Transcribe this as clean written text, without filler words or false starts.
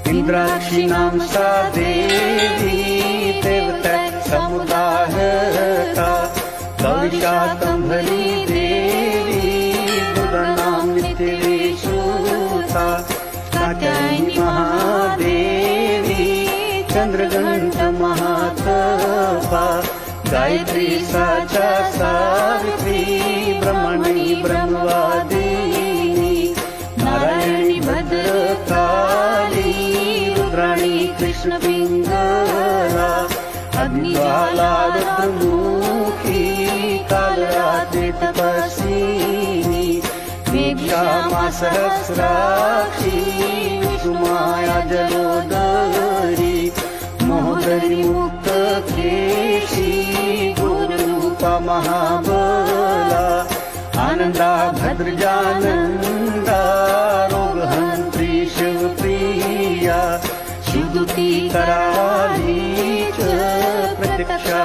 इंद्राक्षीणां सा देवी देवतः समुदाहता गौरीशाकम्भरी देवी बुधानां नित्यविश्रुता कात्यायनी महादेवी चन्द्रघण्टमहातपा गायत्री साचा सावित्री ब्रह्मणी ब्रह्मवादिनी नारायणी भद्रकाली रुद्राणी कृष्णपिङ्गला अग्निज्वाला रुद्रमुखी कालरात्रि तपस्विनी वीक्षामा सहस्राक्षी विष्णुमाया जलोदरी महोदरी मुक्तकेशी गुरुरूपा महाबला आनन्दा भद्रजानन्दा रोगहन्त्री शिवप्रिया शिवदूती कराली च प्रत्यक्षा